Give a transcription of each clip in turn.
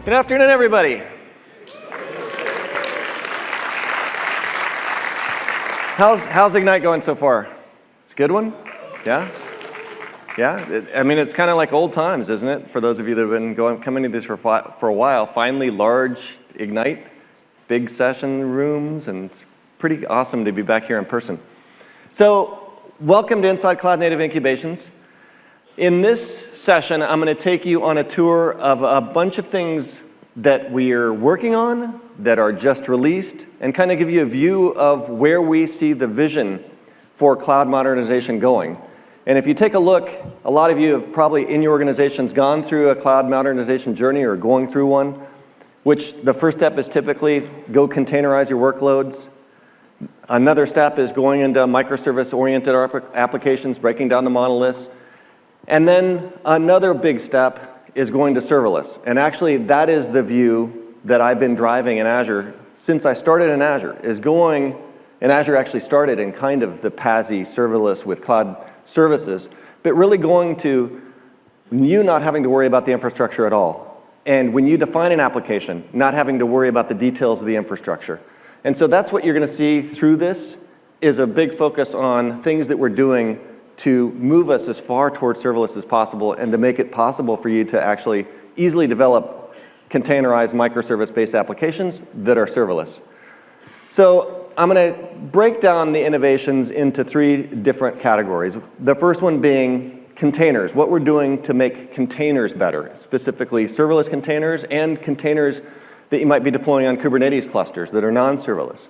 Good afternoon, everybody. How's Ignite going so far? It's a good one? Yeah? Yeah? I mean, it's kind of like old times, isn't it? For those of you that have been coming to this for a while, finally large Ignite, big session rooms, and it's pretty awesome to be back here in person. So, welcome to Inside Cloud Native Incubations. In this session, I'm going to take you on a tour of a bunch of things that we're working on, that are just released, and kind of give you a view of where we see the vision for cloud modernization going. And if you take a look, a lot of you have probably in your organizations gone through a cloud modernization journey or going through one, which the first step is typically go containerize your workloads. Another step is going into microservice-oriented applications, breaking down the monoliths. And then another big step is going to serverless. And actually, that is the view that I've been driving in Azure since I started in Azure, is going, and Azure actually started in kind of the 𝗬𝗲𝗄𝐴𝑠𝑖 serverless with cloud services, but really going to you not having to worry about the infrastructure at all. And when you define an application, not having to worry about the details of the infrastructure. And so that's what you're going to see through this, is a big focus on things that we're doing to move us as far towards serverless as possible and to make it possible for you to actually easily develop containerized microservice-based applications that are serverless. So I'm going to break down the innovations into three different categories. The first one being containers, what we're doing to make containers better, specifically serverless containers and containers that you might be deploying on Kubernetes clusters that are non-serverless.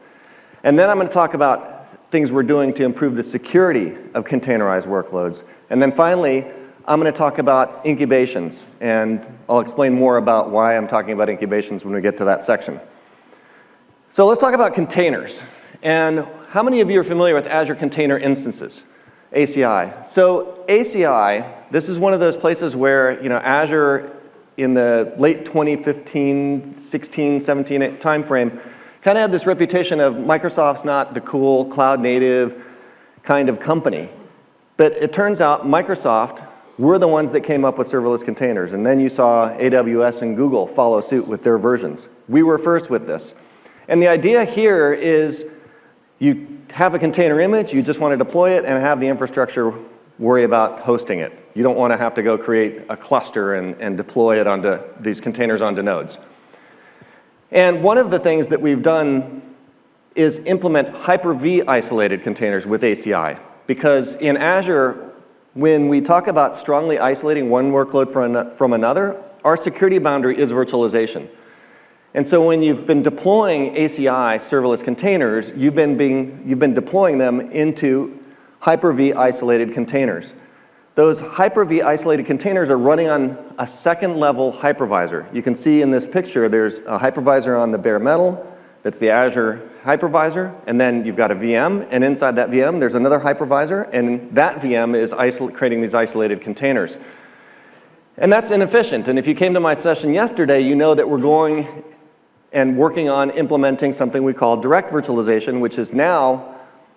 And then I'm going to talk about things we're doing to improve the security of containerized workloads. And then finally, I'm going to talk about incubations. And I'll explain more about why I'm talking about incubations when we get to that section. So let's talk about containers. And how many of you are familiar with Azure Container Instances, ACI? So ACI, this is one of those places where Azure in the late 2015, 16, 17 timeframe kind of had this reputation of Microsoft's not the cool cloud native kind of company. But it turns out Microsoft were the ones that came up with serverless containers. And then you saw AWS and Google follow suit with their versions. We were first with this. And the idea here is you have a container image, you just want to deploy it and have the infrastructure worry about hosting it. You don't want to have to go create a cluster and deploy it onto these containers onto nodes. And one of the things that we've done is implement Hyper-V isolated containers with ACI. Because in Azure, when we talk about strongly isolating one workload from another, our security boundary is virtualization. And so when you've been deploying ACI serverless containers, you've been deploying them into Hyper-V isolated containers. Those Hyper-V isolated containers are running on a second level hypervisor. You can see in this picture there's a hypervisor on the bare metal, that's the Azure hypervisor, and then you've got a VM, and inside that VM there's another hypervisor, and that VM is creating these isolated containers. And that's inefficient, and if you came to my session yesterday, you know that we're going and working on implementing something we call direct virtualization, which is now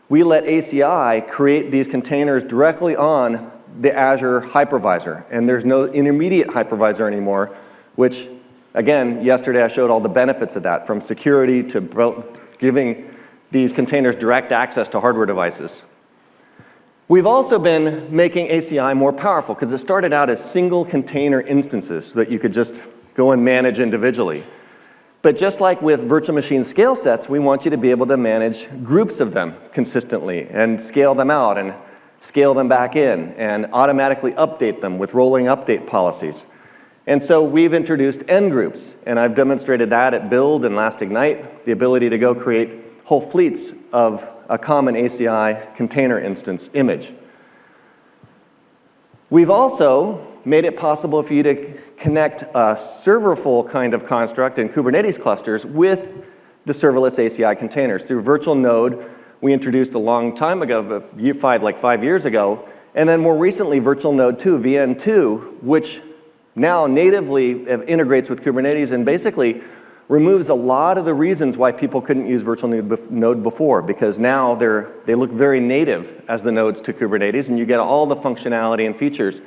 we let ACI create these containers directly on the Azure hypervisor. And there's no intermediate hypervisor anymore, which, again, yesterday I showed all the benefits of that, from security to giving these containers direct access to hardware devices. We've also been making ACI more powerful, because it started out as single container instances that you could just go and manage individually. But just like with virtual machine scale sets, we want you to be able to manage groups of them consistently and scale them out and scale them back in and automatically update them with rolling update policies. And so we've introduced N groups, and I've demonstrated that at Build and last Ignite, the ability to go create whole fleets of a common ACI container instance image. We've also made it possible for you to connect a serverful kind of construct in Kubernetes clusters with the serverless ACI containers. Through Virtual Node, we introduced a long time ago, like 5 years ago, and then more recently Virtual Node 2, VN2, which now natively integrates with Kubernetes and basically removes a lot of the reasons why people couldn't use Virtual Node before, because now they look very native as the nodes to Kubernetes, and you get all the functionality and features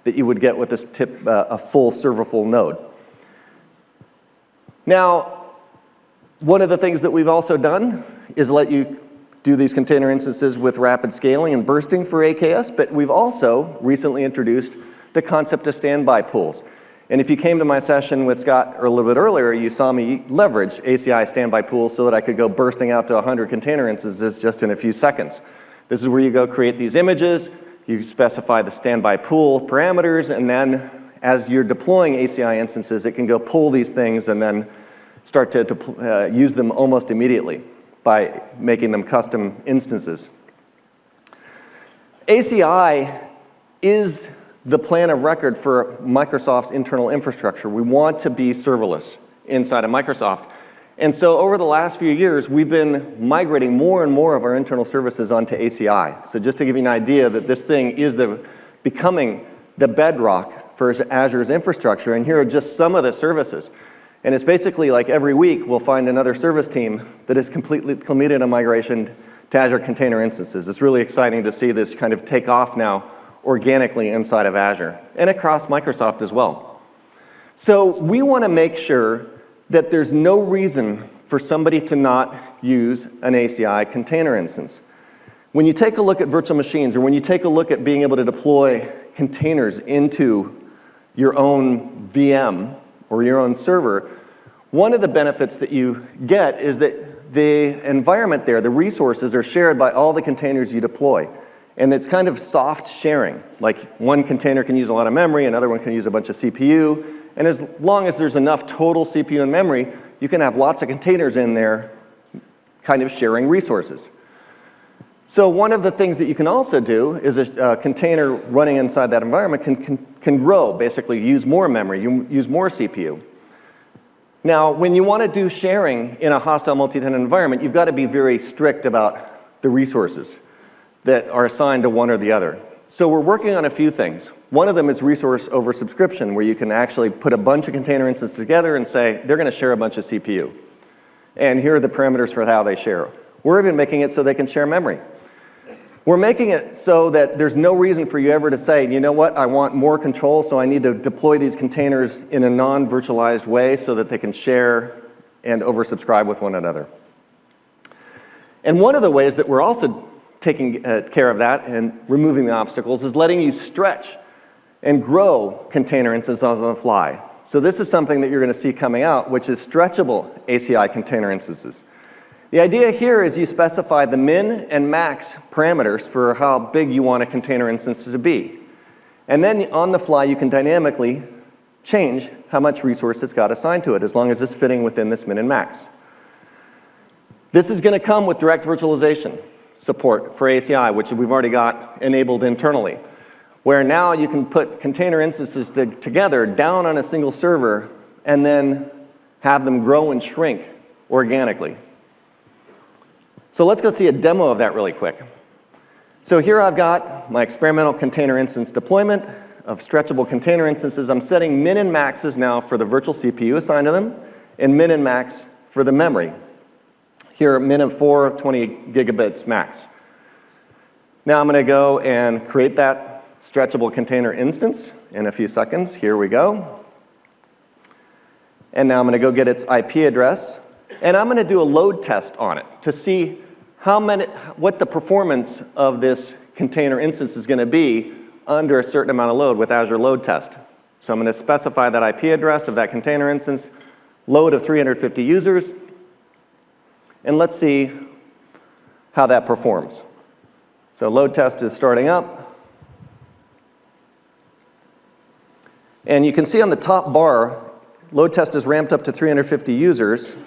that you would get with a full serverful node. Now, one of the things that we've also done is let you do these container instances with rapid scaling and bursting for AKS, but we've also recently introduced the concept of standby pools. And if you came to my session with Scott a little bit earlier, you saw me leverage ACI standby pools so that I could go bursting out to 100 container instances just in a few seconds. This is where you go create these images, you specify the standby pool parameters, and then as you're deploying ACI instances, it can go pull these things and then start to use them almost immediately by making them custom instances. ACI is the plan of record for Microsoft's internal infrastructure. We want to be serverless inside of Microsoft. And so over the last few years, we've been migrating more and more of our internal services onto ACI. So just to give you an idea that this thing is becoming the bedrock for Azure's infrastructure, and here are just some of the services. And it's basically like every week we'll find another service team that has completely completed a migration to Azure Container Instances. It's really exciting to see this kind of take off now organically inside of Azure and across Microsoft as well. So we want to make sure that there's no reason for somebody to not use an ACI container instance. When you take a look at virtual machines, or when you take a look at being able to deploy containers into your own VM or your own server, one of the benefits that you get is that the environment there, the resources, are shared by all the containers you deploy. And it's kind of soft sharing. Like one container can use a lot of memory, another one can use a bunch of CPU, and as long as there's enough total CPU and memory, you can have lots of containers in there kind of sharing resources. So one of the things that you can also do is a container running inside that environment can grow, basically use more memory, use more CPU. Now, when you want to do sharing in a hostile multi-tenant environment, you've got to be very strict about the resources that are assigned to one or the other. So we're working on a few things. One of them is resource over subscription, where you can actually put a bunch of container instances together and say, they're going to share a bunch of CPU. And here are the parameters for how they share. We're even making it so they can share memory. We're making it so that there's no reason for you ever to say, you know what, I want more control, so I need to deploy these containers in a non-virtualized way so that they can share and oversubscribe with one another. And one of the ways that we're also taking care of that and removing the obstacles is letting you stretch and grow container instances on the fly. So this is something that you're going to see coming out, which is stretchable ACI container instances. The idea here is you specify the min and max parameters for how big you want a container instance to be. And then on the fly, you can dynamically change how much resource it's got assigned to it, as long as it's fitting within this min and max. This is going to come with direct virtualization support for ACI, which we've already got enabled internally, where now you can put container instances together down on a single server and then have them grow and shrink organically. So let's go see a demo of that really quick. So here I've got my experimental container instance deployment of stretchable container instances. I'm setting min and maxes now for the virtual CPU assigned to them, and min and max for the memory. Here, min of 420 gigabits max. Now I'm going to go and create that stretchable container instance in a few seconds. Here we go. And now I'm going to go get its IP address. And I'm going to do a load test on it to see what the performance of this container instance is going to be under a certain amount of load with Azure Load Test. So I'm going to specify that IP address of that container instance, load of 350 users, and let's see how that performs. So load test is starting up. And you can see on the top bar, load test is ramped up to 350 users.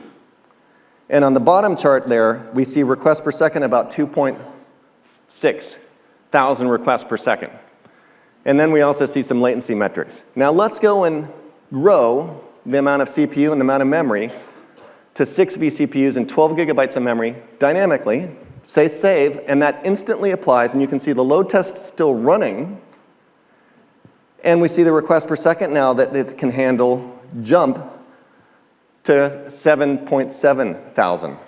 And on the bottom chart there, we see requests per second about 2.6 thousand requests per second. And then we also see some latency metrics. Now let's go and grow the amount of CPU and the amount of memory to 6 vCPUs and 12 gigabytes of memory dynamically. Say save, and that instantly applies, and you can see the load test still running. And we see the request per second now that it can handle jump to 7.7 thousand.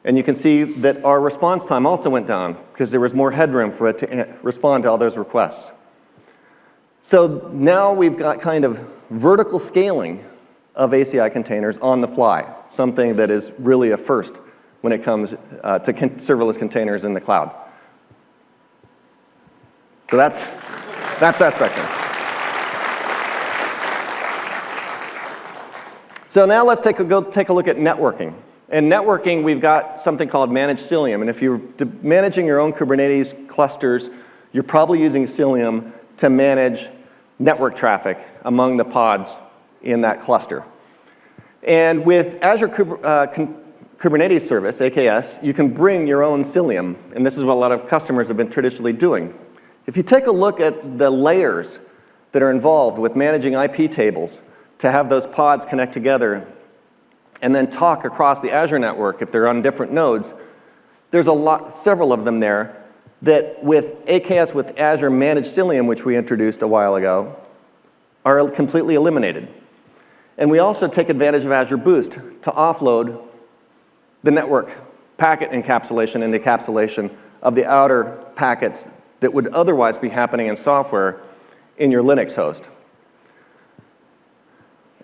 And you can see that our response time also went down because there was more headroom for it to respond to all those requests. So now we've got kind of vertical scaling of ACI containers on the fly, something that is really a first when it comes to serverless containers in the cloud. So that's that section. So now let's go take a look at networking. In networking, we've got something called managed Cilium. And if you're managing your own Kubernetes clusters, you're probably using Cilium to manage network traffic among the pods in that cluster. And with Azure Kubernetes Service, AKS, you can bring your own Cilium. And this is what a lot of customers have been traditionally doing. If you take a look at the layers that are involved with managing IP tables to have those pods connect together and then talk across the Azure network if they're on different nodes, there's several of them there that with AKS with Azure Managed Cilium, which we introduced a while ago, are completely eliminated. And we also take advantage of Azure Boost to offload the network packet encapsulation and decapsulation of the outer packets that would otherwise be happening in software in your Linux host.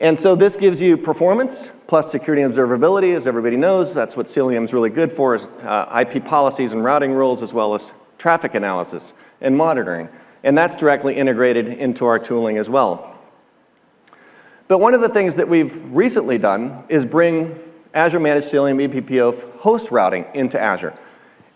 And so this gives you performance plus security and observability. As everybody knows, that's what Cilium is really good for, is IP policies and routing rules, as well as traffic analysis and monitoring. And that's directly integrated into our tooling as well. But one of the things that we've recently done is bring Azure Managed Cilium eBPF host routing into Azure.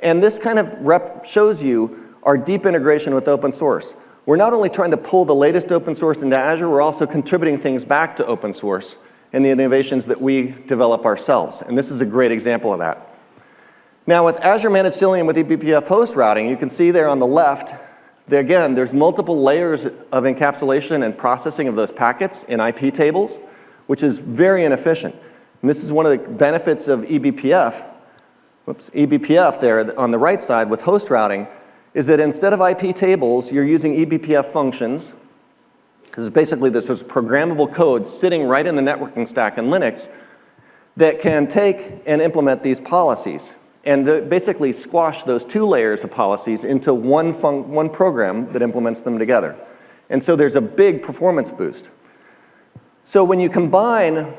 And this kind of shows you our deep integration with open source. We're not only trying to pull the latest open source into Azure, we're also contributing things back to open source in the innovations that we develop ourselves. And this is a great example of that. Now with Azure Managed Cilium with eBPF host routing, you can see there on the left, again, there's multiple layers of encapsulation and processing of those packets in IP tables, which is very inefficient. And this is one of the benefits of eBPF, eBPF there on the right side with host routing, is that instead of IP tables, you're using eBPF functions. This is basically this is programmable code sitting right in the networking stack in Linux that can take and implement these policies and basically squash those two layers of policies into one program that implements them together. And so there's a big performance boost. So when you combine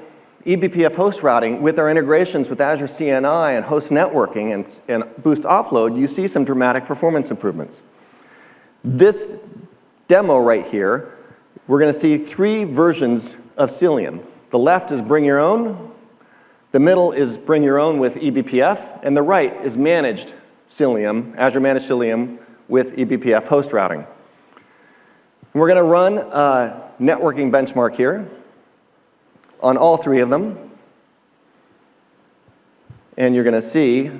eBPF host routing with our integrations with Azure CNI and host networking and Boost offload, you see some dramatic performance improvements. This demo right here, we're going to see 3 versions of Cilium. The left is bring your own, the middle is bring your own with eBPF, and the right is managed Cilium, Azure Managed Cilium with eBPF host routing. And we're going to run a networking benchmark here on all 3 of them. And you're going to see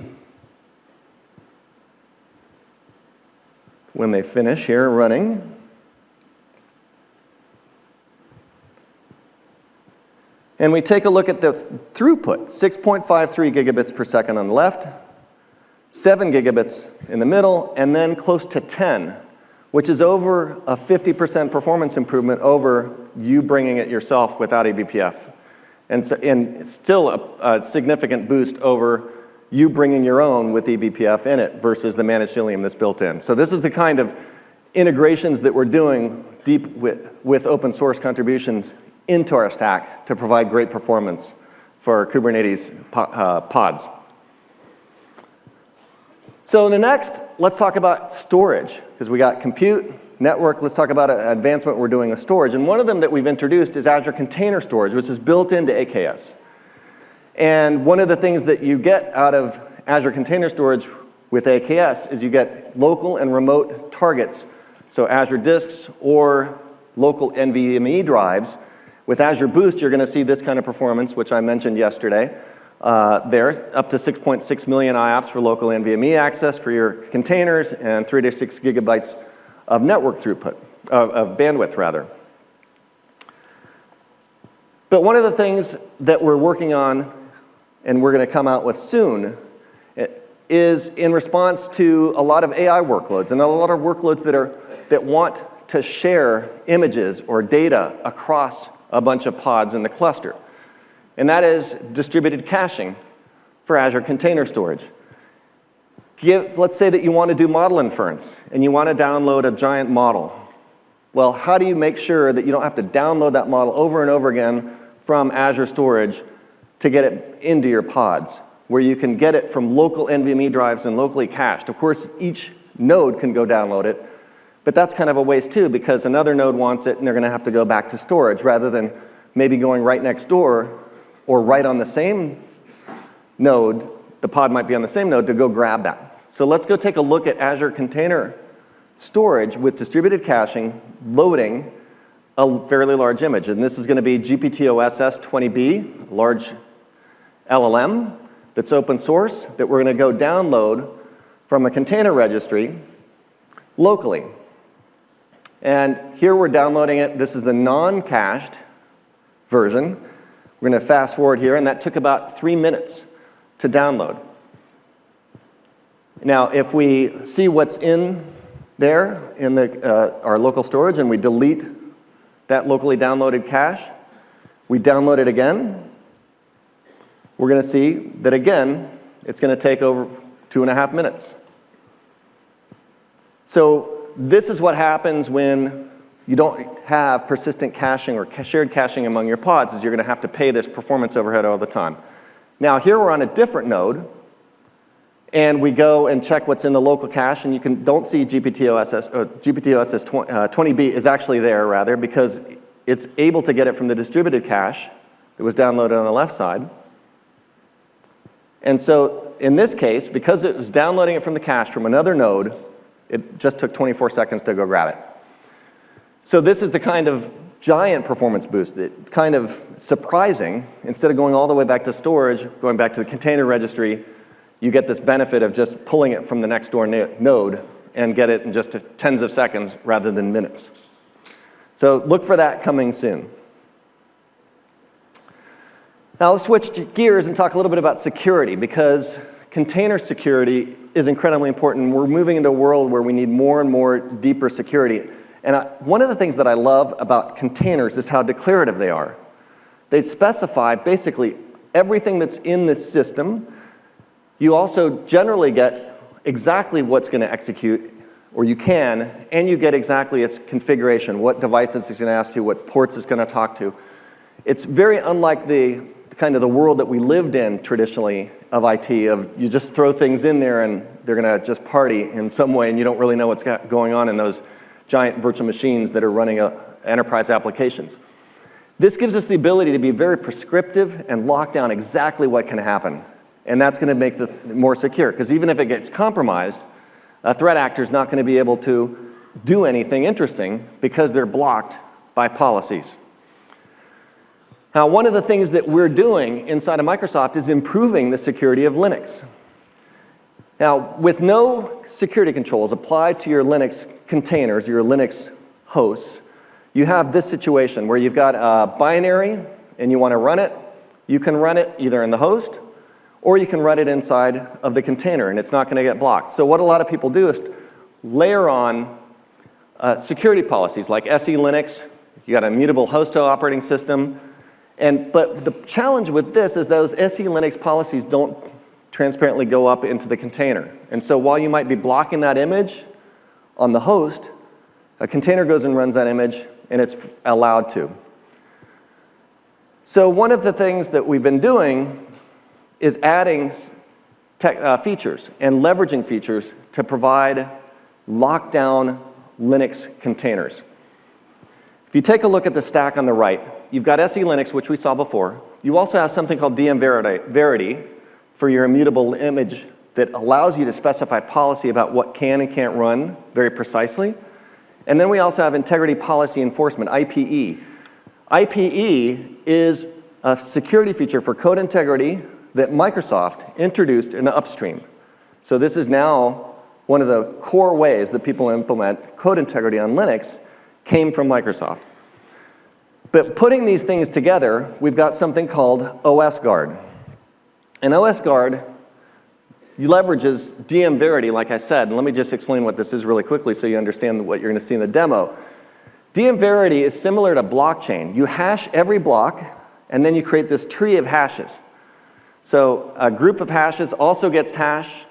when they finish here running. And we take a look at the throughput, 6.53 gigabits per second on the left, 7 gigabits in the middle, and then close to 10, which is over a 50% performance improvement over you bringing it yourself without eBPF. And still a significant boost over you bringing your own with eBPF in it versus the managed Cilium that's built in. So this is the kind of integrations that we're doing deep with open source contributions into our stack to provide great performance for our Kubernetes pods. So next, let's talk about storage, because we got compute, network. Let's talk about an advancement we're doing with storage. And one of them that we've introduced is Azure Container Storage, which is built into AKS. And one of the things that you get out of Azure Container Storage with AKS is you get local and remote targets. So Azure disks or local NVMe drives. With Azure Boost, you're going to see this kind of performance, which I mentioned yesterday. There, up to 6.6 million IOPS for local NVMe access for your containers and 3 to 6 gigabytes of network throughput, of bandwidth rather. But one of the things that we're working on and we're going to come out with soon is in response to a lot of AI workloads and a lot of workloads that want to share images or data across a bunch of pods in the cluster. And that is distributed caching for Azure Container Storage. Let's say that you want to do model inference and you want to download a giant model. Well, how do you make sure that you don't have to download that model over and over again from Azure Storage to get it into your pods, where you can get it from local NVMe drives and locally cached. Of course, each node can go download it, but that's kind of a waste too, because another node wants it and they're going to have to go back to storage rather than maybe going right next door or right on the same node. The pod might be on the same node to go grab that. So let's go take a look at Azure Container Storage with distributed caching, loading a fairly large image. And this is going to be 𝗦𝗽𝗀𝗀𝗀𝗶𝗶cie, a large LLM that's open source that we're going to go download from a container registry locally. And here we're downloading it. This is the non-cached version. We're going to fast forward here, and that took about 3 minutes to download. Now, if we see what's in there in our local storage and we delete that locally downloaded cache, we download it again, we're going to see that again, it's going to take over 2.5 minutes. So this is what happens when you don't have persistent caching or shared caching among your pods, is you're going to have to pay this performance overhead all the time. Now here we're on a different node, and we go and check what's in the local cache, and you don't see 𝗦𝗽𝗀𝗀𝗀𝗀𝗀20B is actually there, rather, because it's able to get it from the distributed cache that was downloaded on the left side. And so in this case, because it was downloading it from the cache from another node, it just took 24 seconds to go grab it. So this is the kind of giant performance boost that kind of surprising. Instead of going all the way back to storage, going back to the container registry, you get this benefit of just pulling it from the next door node and get it in just tens of seconds rather than minutes. So look for that coming soon. Now let's switch gears and talk a little bit about security, because container security is incredibly important. We're moving into a world where we need more and more deeper security. And one of the things that I love about containers is how declarative they are. They specify basically everything that's in this system. You also generally get exactly what's going to execute, or you can, and you get exactly its configuration, what devices it's going to ask to, what ports it's going to talk to. It's very unlike the kind of the world that we lived in traditionally of IT, of you just throw things in there and they're going to just party in some way, and you don't really know what's going on in those giant virtual machines that are running enterprise applications. This gives us the ability to be very prescriptive and lock down exactly what can happen. And that's going to make it more secure, because even if it gets compromised, a threat actor is not going to be able to do anything interesting because they're blocked by policies. Now, one of the things that we're doing inside of Microsoft is improving the security of Linux. Now, with no security controls applied to your Linux containers, your Linux hosts, you have this situation where you've got a binary and you want to run it. You can run it either in the host, or you can run it inside of the container, and it's not going to get blocked. So what a lot of people do is layer on security policies like SE Linux. You got a mutable host operating system. But the challenge with this is those SE Linux policies don't transparently go up into the container. And so while you might be blocking that image on the host, a container goes and runs that image, and it's allowed to. So one of the things that we've been doing is adding features and leveraging features to provide lockdown Linux containers. If you take a look at the stack on the right, you've got SE Linux, which we saw before. You also have something called Verity for your immutable image that allows you to specify policy about what can and can't run very precisely. And then we also have Integrity Policy Enforcement, IPE. IPE is a security feature for code integrity that Microsoft introduced in upstream. So this is now one of the core ways that people implement code integrity on Linux came from Microsoft. But putting these things together, we've got something called OS Guard. And OS Guard leverages DM Verity, like I said. And let me just explain what this is really quickly so you understand what you're going to see in the demo. DM Verity is similar to blockchain. You hash every block, and then you create this tree of hashes. So a group of hashes also gets hashed,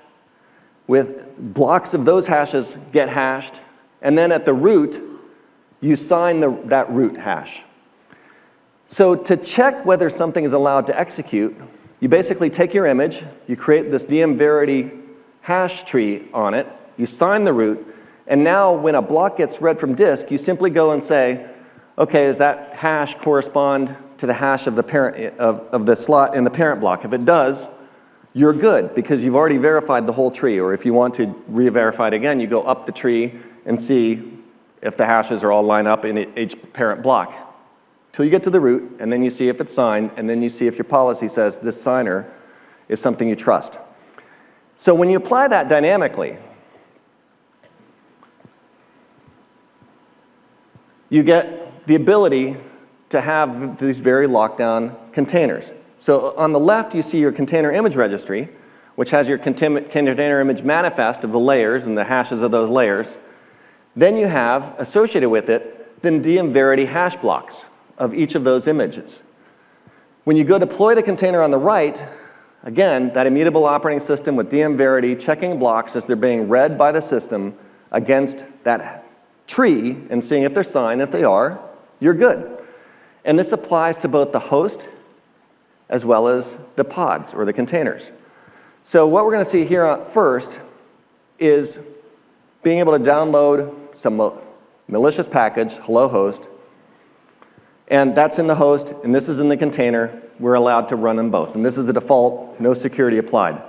with blocks of those hashes get hashed, and then at the root, you sign that root hash. So to check whether something is allowed to execute, you basically take your image, you create this 𝗬𝗻𝗻𝗀𝗻 hash tree on it, you sign the root, and now when a block gets read from disk, you simply go and say, okay, does that hash correspond to the hash of the parent of the slot in the parent block? If it does, you're good because you've already verified the whole tree. Or if you want to re-verify it again, you go up the tree and see if the hashes are all lined up in each parent block. Till you get to the root, and then you see if it's signed, and then you see if your policy says this signer is something you trust. So when you apply that dynamically, you get the ability to have these very locked down containers. So on the left, you see your container image registry, which has your container image manifest of the layers and the hashes of those layers. Then you have, associated with it, the 𝗬𝗻𝗻𝗀𝗻 hash blocks of each of those images. When you go deploy the container on the right, again, that immutable operating system with 𝗬𝗻𝗻𝗀𝗻 checking blocks as they're being read by the system against that tree and seeing if they're signed. If they are, you're good. And this applies to both the host as well as the pods or the containers. So what we're going to see here first is being able to download some malicious package, hello host, and that's in the host, and this is in the container. We're allowed to run them both, and this is the default, no security applied.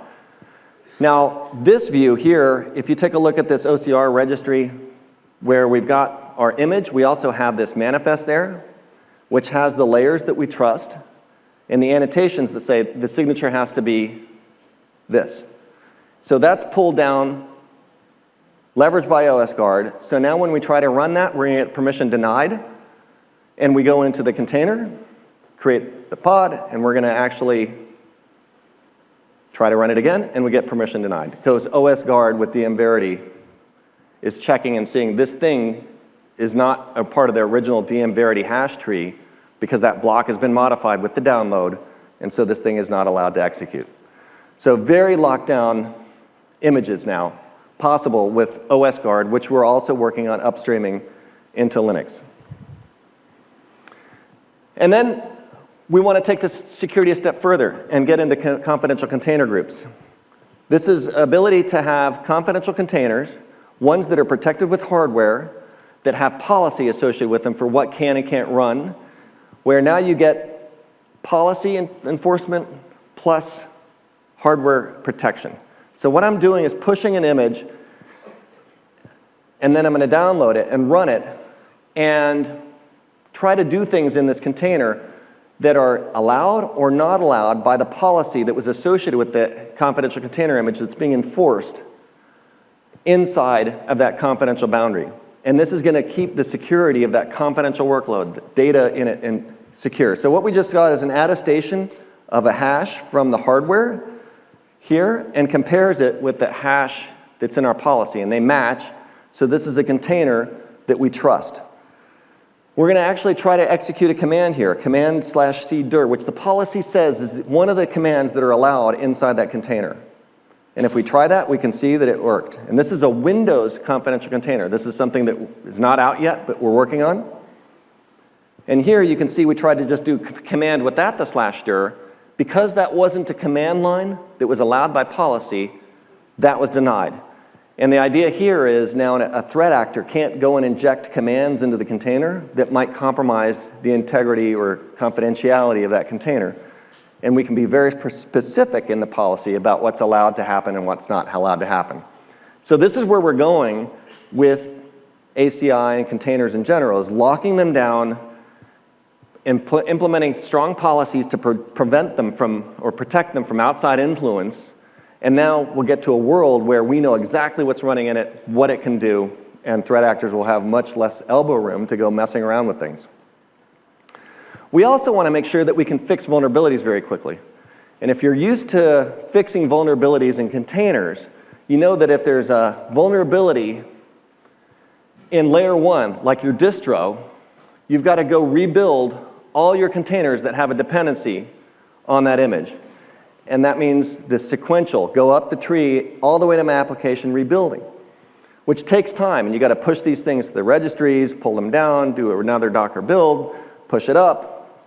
Now, this view here, if you take a look at this OCR registry where we've got our image, we also have this manifest there, which has the layers that we trust, and the annotations that say the signature has to be this. So that's pulled down, leveraged by OS Guard. So now when we try to run that, we're going to get permission denied, and we go into the container, create the pod, and we're going to actually try to run it again, and we get permission denied. Because OS Guard with 𝗬𝗻𝗻𝗀𝗻𝗀 is checking and seeing this thing is not a part of the original 𝗬𝗻𝗻𝗀𝗀 hash tree because that block has been modified with the download, and so this thing is not allowed to execute. So very locked down images now, possible with OS Guard, which we're also working on upstreaming into Linux. And then we want to take this security a step further and get into confidential container groups. This is ability to have confidential containers, ones that are protected with hardware, that have policy associated with them for what can and can't run, where now you get policy enforcement plus hardware protection. So what I'm doing is pushing an image, and then I'm going to download it and run it and try to do things in this container that are allowed or not allowed by the policy that was associated with the confidential container image that's being enforced inside of that confidential boundary. And this is going to keep the security of that confidential workload, the data in it, and secure. So what we just got is an attestation of a hash from the hardware here and compares it with the hash that's in our policy, and they match. So this is a container that we trust. We're going to actually try to execute a command here, command/cdir, which the policy says is one of the commands that are allowed inside that container. And if we try that, we can see that it worked. And this is a Windows confidential container. This is something that is not out yet, but we're working on. And here you can see we tried to just do command without the /dir. Because that wasn't a command line that was allowed by policy, that was denied. And the idea here is now a threat actor can't go and inject commands into the container that might compromise the integrity or confidentiality of that container. And we can be very specific in the policy about what's allowed to happen and what's not allowed to happen. So this is where we're going with ACI and containers in general, is locking them down, implementing strong policies to prevent them from or protect them from outside influence. And now we'll get to a world where we know exactly what's running in it, what it can do, and threat actors will have much less elbow room to go messing around with things. We also want to make sure that we can fix vulnerabilities very quickly. And if you're used to fixing vulnerabilities in containers, you know that if there's a vulnerability in layer 1, like your distro, you've got to go rebuild all your containers that have a dependency on that image. And that means the sequential, go up the tree all the way to my application rebuilding, which takes time. And you got to push these things to the registries, pull them down, do another Docker build, push it up,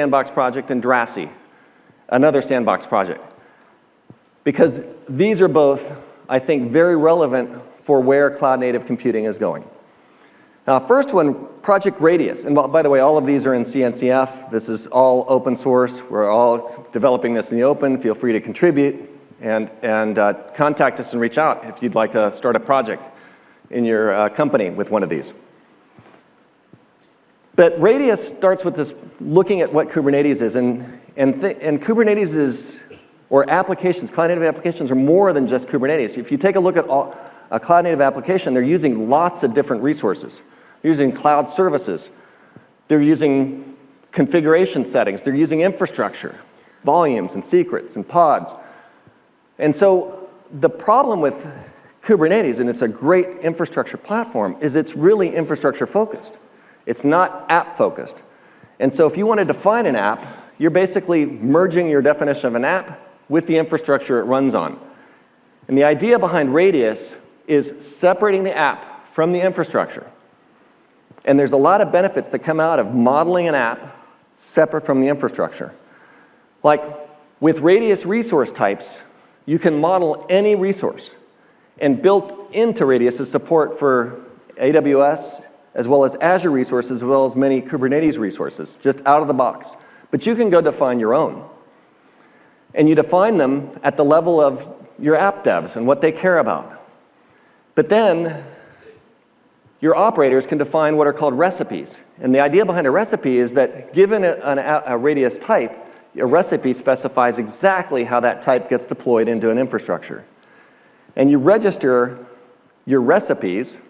sandbox project, and Drasi, another sandbox project. Because these are both, I think, very relevant for where cloud-native computing is going. Now, first one, Project Radius. And by the way, all of these are in CNCF. This is all open source. We're all developing this in the open. Feel free to contribute and contact us and reach out if you'd like to start a project in your company with one of these. But Radius starts with this looking at what Kubernetes is. And Kubernetes is, or applications, cloud-native applications are more than just Kubernetes. If you take a look at a cloud-native application, they're using lots of different resources. They're using cloud services. They're using configuration settings. They're using infrastructure, volumes and secrets and pods. And so the problem with Kubernetes, and it's a great infrastructure platform, is it's really infrastructure focused. It's not app focused. And so if you want to define an app, you're basically merging your definition of an app with the infrastructure it runs on. And the idea behind Radius is separating the app from the infrastructure. And there's a lot of benefits that come out of modeling an app separate from the infrastructure. Like with Radius resource types, you can model any resource. And built into Radius is support for AWS, as well as Azure resources, as well as many Kubernetes resources, just out of the box. But you can go define your own. And you define them at the level of your app devs and what they care about. But then your operators can define what are called recipes. And the idea behind a recipe is that given a Radius type, a recipe specifies exactly how that type gets deployed into an infrastructure. And you register your recipes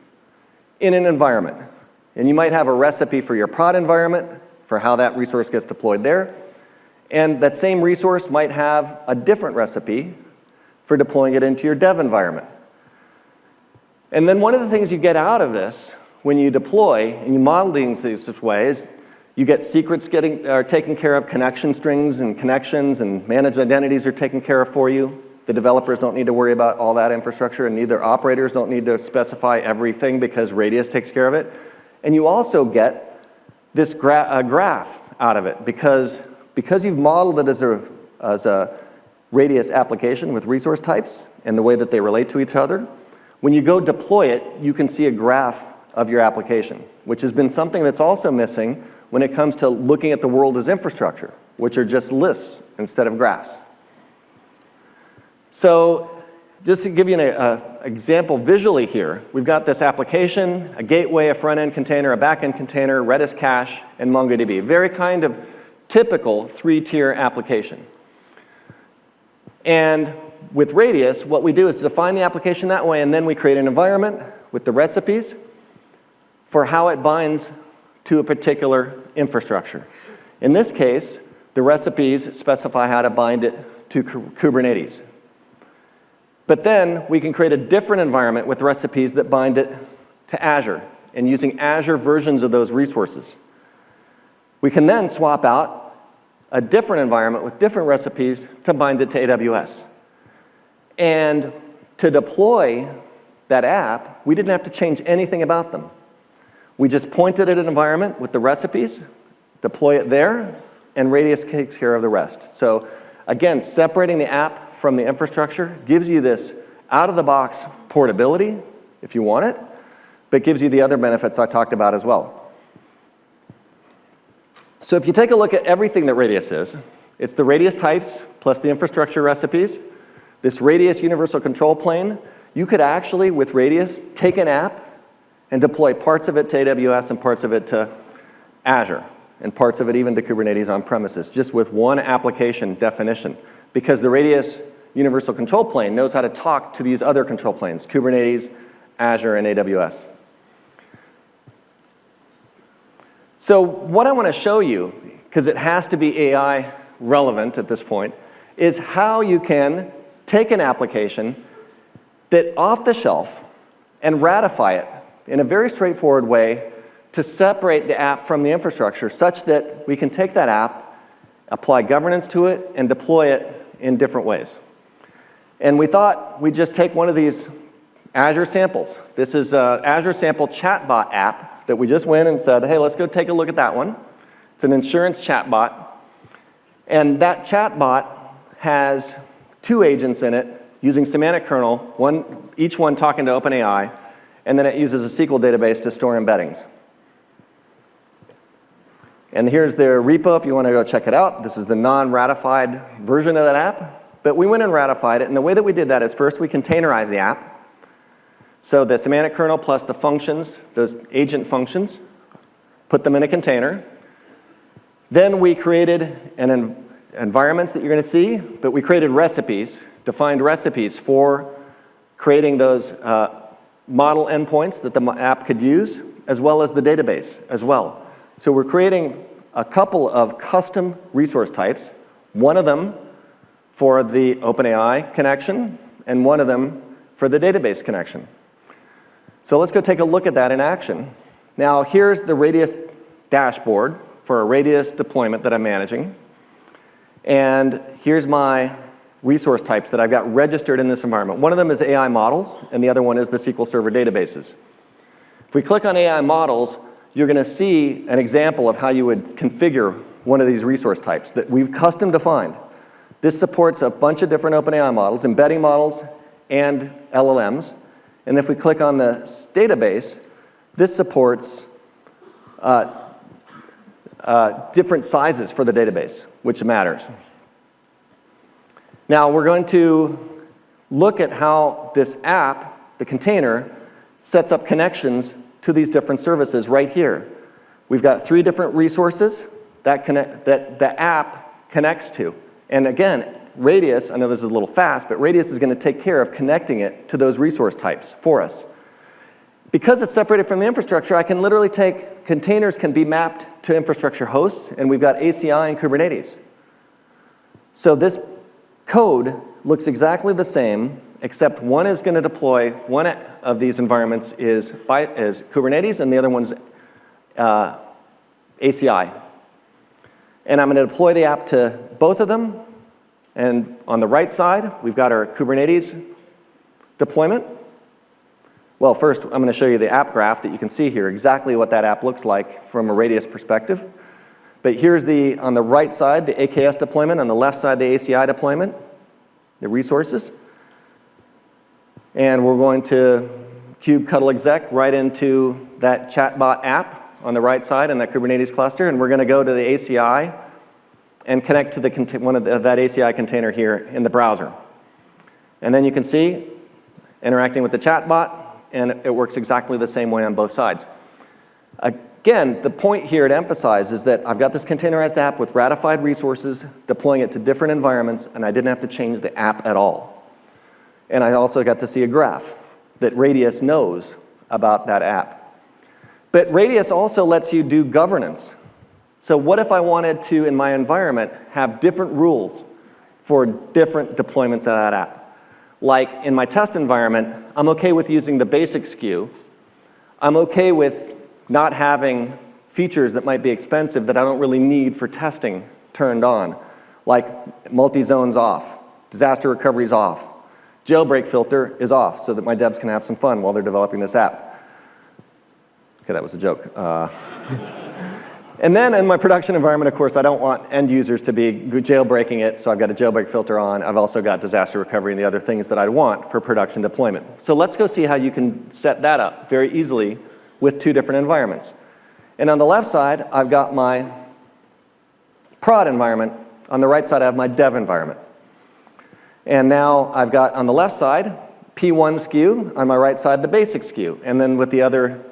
in an environment. And you might have a recipe for your prod environment, for how that resource gets deployed there. And that same resource might have a different recipe for deploying it into your dev environment. And then one of the things you get out of this when you deploy and you model things this way is you get secrets taken care of, connection strings and connections and managed identities are taken care of for you. The developers don't need to worry about all that infrastructure, and neither operators don't need to specify everything because Radius takes care of it. And you also get this graph out of it because you've modeled it as a Radius application with resource types and the way that they relate to each other. When you go deploy it, you can see a graph of your application, which has been something that's also missing when it comes to looking at the world as infrastructure, which are just lists instead of graphs. So just to give you an example visually here, we've got this application, a gateway, a front-end container, a back-end container, Redis cache, and MongoDB. Very kind of typical three-tier application. And with Radius, what we do is define the application that way, and then we create an environment with the recipes for how it binds to a particular infrastructure. In this case, the recipes specify how to bind it to Kubernetes. But then we can create a different environment with recipes that bind it to Azure, and using Azure versions of those resources. We can then swap out a different environment with different recipes to bind it to AWS. And to deploy that app, we didn't have to change anything about them. We just pointed at an environment with the recipes, deploy it there, and Radius takes care of the rest. So again, separating the app from the infrastructure gives you this out-of-the-box portability, if you want it, but gives you the other benefits I talked about as well. So if you take a look at everything that Radius is, it's the Radius types plus the infrastructure recipes, this Radius universal control plane. You could actually, with Radius, take an app and deploy parts of it to AWS and parts of it to Azure, and parts of it even to Kubernetes on premises, just with one application definition. Because the Radius universal control plane knows how to talk to these other control planes, Kubernetes, Azure, and AWS. So what I want to show you, because it has to be AI relevant at this point, is how you can take an application that off the shelf and ratify it in a very straightforward way to separate the app from the infrastructure such that we can take that app, apply governance to it, and deploy it in different ways. And we thought we'd just take one of these Azure samples. This is an Azure sample chatbot app that we just went and said, hey, let's go take a look at that one. It's an insurance chatbot. And that chatbot has two agents in it using semantic kernel, each one talking to OpenAI, and then it uses a SQL database to store embeddings. And here's their repo if you want to go check it out. This is the non-ratified version of that app. But we went and ratified it, and the way that we did that is first we containerized the app. So the semantic kernel plus the functions, those agent functions, put them in a container. Then we created environments that you're going to see, but we created recipes, defined recipes for creating those model endpoints that the app could use, as well as the database as well. So we're creating a couple of custom resource types, one of them for the OpenAI connection, and one of them for the database connection. So let's go take a look at that in action. Now here's the Radius dashboard for a Radius deployment that I'm managing. And here's my resource types that I've got registered in this environment. One of them is AI models, and the other one is the SQL Server databases. If we click on AI models, you're going to see an example of how you would configure one of these resource types that we've custom defined. This supports a bunch of different OpenAI models, embedding models, and LLMs. And if we click on the database, this supports different sizes for the database, which matters. Now we're going to look at how this app, the container, sets up connections to these different services right here. We've got 3 different resources that the app connects to. And again, Radius, I know this is a little fast, but Radius is going to take care of connecting it to those resource types for us. Because it's separated from the infrastructure, I can literally take containers can be mapped to infrastructure hosts, and we've got ACI and Kubernetes. So this code looks exactly the same, except one is going to deploy, one of these environments is Kubernetes, and the other one's ACI. And I'm going to deploy the app to both of them. And on the right side, we've got our Kubernetes deployment. Well, first, I'm going to show you the app graph that you can see here, exactly what that app looks like from a Radius perspective. But here's on the right side, the AKS deployment, on the left side, the ACI deployment, the resources. And we're going to 𝗬𝗏𝗀𝗀𝗃 right into that chatbot app on the right side in that Kubernetes cluster, and we're going to go to the ACI and connect to that ACI container here in the browser. And then you can see interacting with the chatbot, and it works exactly the same way on both sides. Again, the point here to emphasize is that I've got this containerized app with ratified resources, deploying it to different environments, and I didn't have to change the app at all. And I also got to see a graph that Radius knows about that app. But Radius also lets you do governance. So what if I wanted to, in my environment, have different rules for different deployments of that app? Like in my test environment, I'm okay with using the basic SKU. I'm okay with not having features that might be expensive that I don't really need for testing turned on, like multi-zones off, disaster recovery's off, jailbreak filter is off so that my devs can have some fun while they're developing this app. Okay, that was a joke. And then in my production environment, of course, I don't want end users to be jailbreaking it, so I've got a jailbreak filter on. I've also got disaster recovery and the other things that I want for production deployment. So let's go see how you can set that up very easily with 2 different environments. And on the left side, I've got my prod environment. On the right side, I have my dev environment. And now I've got on the left side, P1 SKU, on my right side, the basic SKU, and then with the other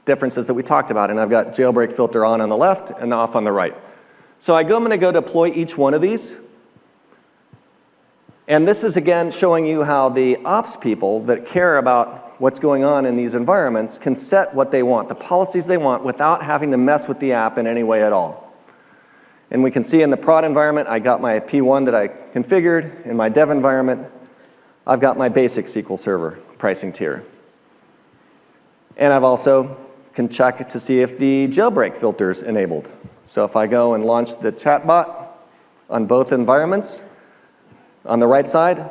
differences that we talked about. And I've got jailbreak filter on the left and off on the right. So I'm going to go deploy each one of these. And this is, again, showing you how the ops people that care about what's going on in these environments can set what they want, the policies they want, without having to mess with the app in any way at all. And we can see in the prod environment, I got my P1 that I configured. In my dev environment, I've got my basic SQL Server pricing tier. And I've also can check to see if the jailbreak filter is enabled. So if I go and launch the chatbot on both environments, on the right side,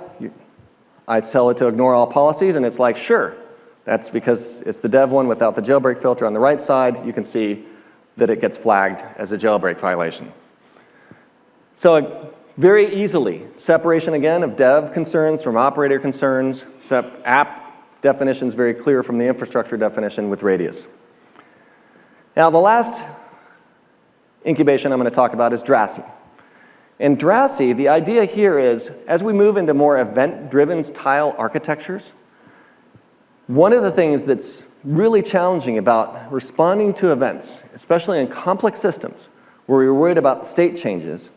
I tell it to ignore all policies, and it's like, sure. That's because it's the dev one without the jailbreak filter. On the right side, you can see that it gets flagged as a jailbreak violation. So very easily, separation again of dev concerns from operator concerns, app definitions very clear from the infrastructure definition with Radius. Now the last incubation I'm going to talk about is Drasi. In Drasi, the idea here is, as we move into more event-driven style architectures, one of the things that's really challenging about responding to events, especially in complex systems where we're worried about state changes,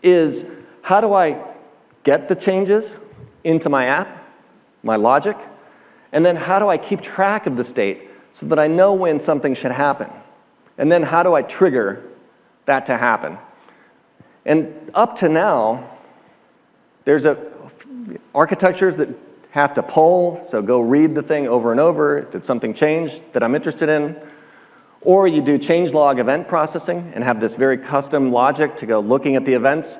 is how do I get the changes into my app, my logic, and then how do I keep track of the state so that I know when something should happen? And then how do I trigger that to happen? And up to now, there's architectures that have to poll, so go read the thing over and over. Did something change that I'm interested in? Or you do changelog event processing and have this very custom logic to go looking at the events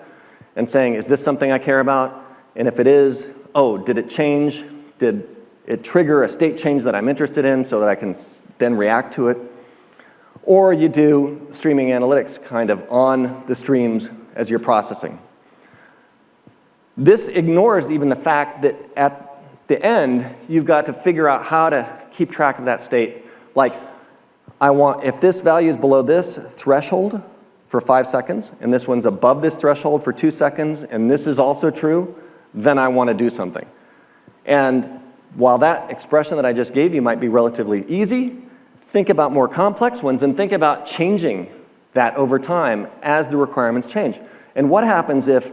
and saying, is this something I care about? And if it is, oh, did it change? Did it trigger a state change that I'm interested in so that I can then react to it? or you do streaming analytics kind of on the streams as you're processing. This ignores even the fact that at the end, you've got to figure out how to keep track of that state. Like, if this value is below this threshold for 5 seconds, and this one's above this threshold for 2 seconds, and this is also true, then I want to do something. And while that expression that I just gave you might be relatively easy, think about more complex ones and think about changing that over time as the requirements change. And what happens if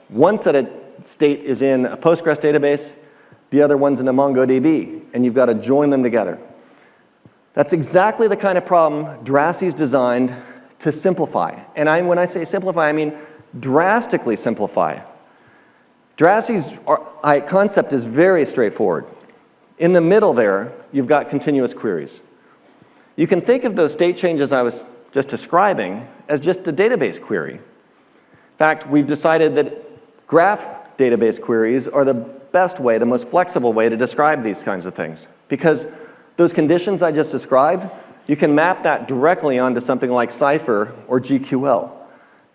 one set of state is in a Postgres database, the other one's in a MongoDB, and you've got to join them together? That's exactly the kind of problem Drasi's designed to simplify. And when I say simplify, I mean drastically simplify. Drasi's concept is very straightforward. In the middle there, you've got continuous queries. You can think of those state changes I was just describing as just a database query. In fact, we've decided that graph database queries are the best way, the most flexible way to describe these kinds of things. Because those conditions I just described, you can map that directly onto something like Cypher or GQL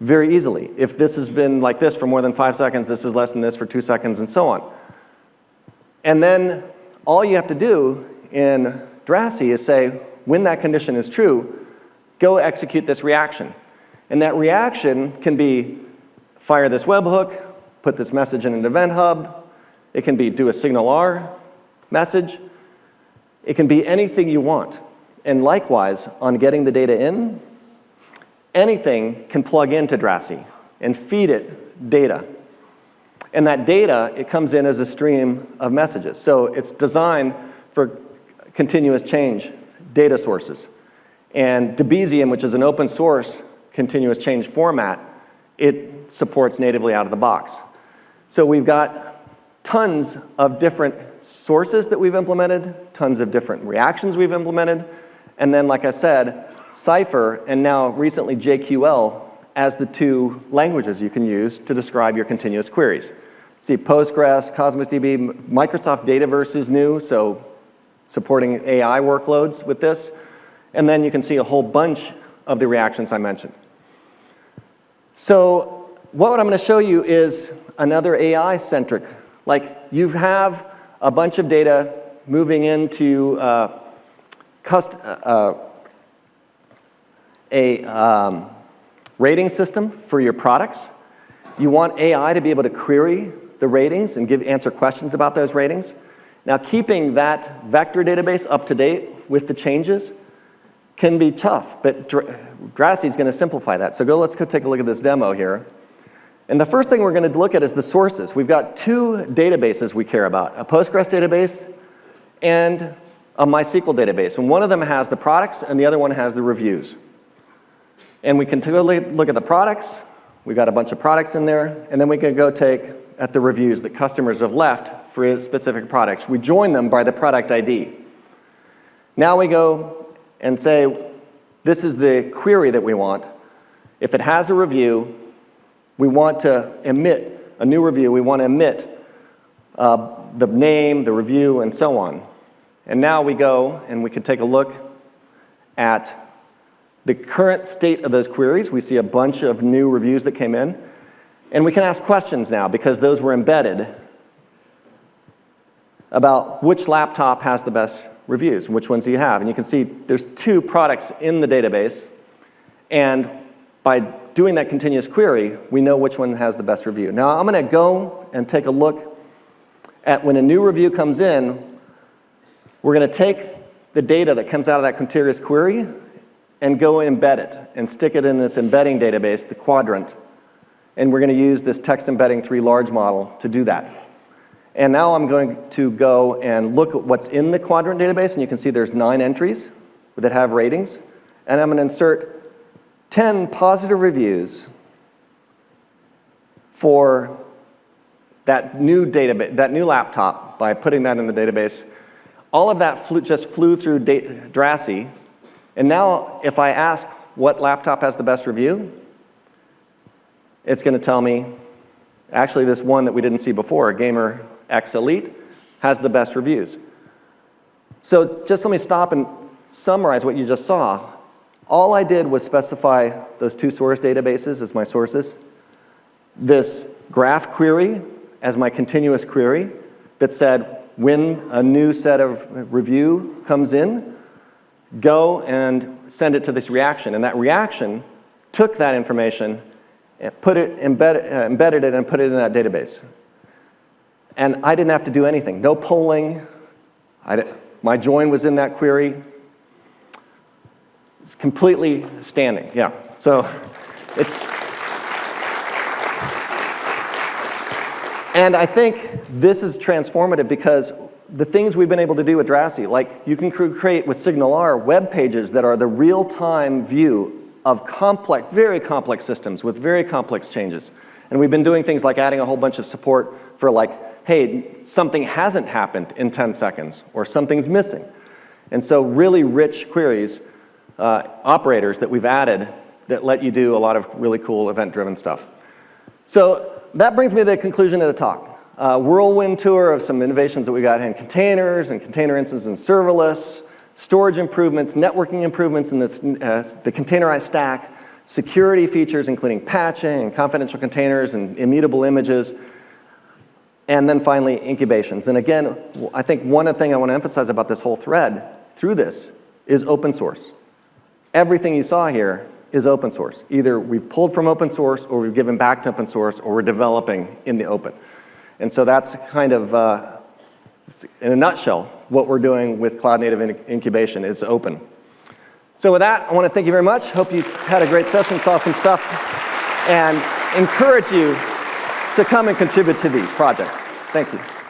very easily. If this has been like this for more than 5 seconds, this is less than this for 2 seconds, and so on. And then all you have to do in Drasi is say, when that condition is true, go execute this reaction. And that reaction can be fire this webhook, put this message in an event hub. It can be do a signal R message. It can be anything you want. And likewise, on getting the data in, anything can plug into Drasi and feed it data. And that data, it comes in as a stream of messages. So it's designed for continuous change data sources. And Debezium, which is an open source continuous change format, it supports natively out of the box. So we've got tons of different sources that we've implemented, tons of different reactions we've implemented, and then, like I said, Cypher and now recently JQL as the two languages you can use to describe your continuous queries. See, Postgres, Cosmos DB, Microsoft Dataverse is new, so supporting AI workloads with this. And then you can see a whole bunch of the reactions I mentioned. So what I'm going to show you is another AI-centric. Like, you have a bunch of data moving into a rating system for your products. You want AI to be able to query the ratings and answer questions about those ratings. Now, keeping that vector database up to date with the changes can be tough, but Drasi is going to simplify that. So let's go take a look at this demo here. And the first thing we're going to look at is the sources. We've got two databases we care about, a Postgres database and a MySQL database. And one of them has the products and the other one has the reviews. And we can take a look at the products. We've got a bunch of products in there. And then we can go take at the reviews that customers have left for specific products. We join them by the product ID. Now we go and say, this is the query that we want. If it has a review, we want to emit a new review. We want to emit the name, the review, and so on. And now we go and we can take a look at the current state of those queries. We see a bunch of new reviews that came in. And we can ask questions now because those were embedded about which laptop has the best reviews, which ones do you have. And you can see there's two products in the database. And by doing that continuous query, we know which one has the best review. Now I'm going to go and take a look at when a new review comes in, we're going to take the data that comes out of that continuous query and go embed it and stick it in this embedding database, the quadrant. And we're going to use this text embedding 3 large model to do that. And now I'm going to go and look at what's in the quadrant database. And you can see there's 9 entries that have ratings. And I'm going to insert 10 positive reviews for that new database, that new laptop by putting that in the database. All of that just flew through Drasi. And now if I ask what laptop has the best review, it's going to tell me, actually this one that we didn't see before, Gamer-X Elite, has the best reviews. So just let me stop and summarize what you just saw. All I did was specify those two source databases as my sources, this graph query as my continuous query that said when a new set of review comes in, go and send it to this reaction. And that reaction took that information and embedded it and put it in that database. And I didn't have to do anything. No polling. My join was in that query. It's completely standing, yeah. So it's, and I think this is transformative because the things we've been able to do with Drasi, like you can create with SignalR web pages that are the real-time view of complex, very complex systems with very complex changes. And we've been doing things like adding a whole bunch of support for like, hey, something hasn't happened in 10 seconds or something's missing. And so really rich queries, operators that we've added that let you do a lot of really cool event-driven stuff. So that brings me to the conclusion of the talk. Whirlwind tour of some innovations that we got in containers and container instances and serverless, storage improvements, networking improvements in this, the containerized stack, security features including patching and confidential containers and immutable images, and then finally incubations. And again, I think one thing I want to emphasize about this whole thread through this is open source. Everything you saw here is open source. Either we've pulled from open source or we've given back to open source or we're developing in the open. And so that's kind of, in a nutshell, what we're doing with cloud native incubation is open. So with that, I want to thank you very much. Hope you had a great session, saw some stuff, and encourage you to come and contribute to these projects. Thank you.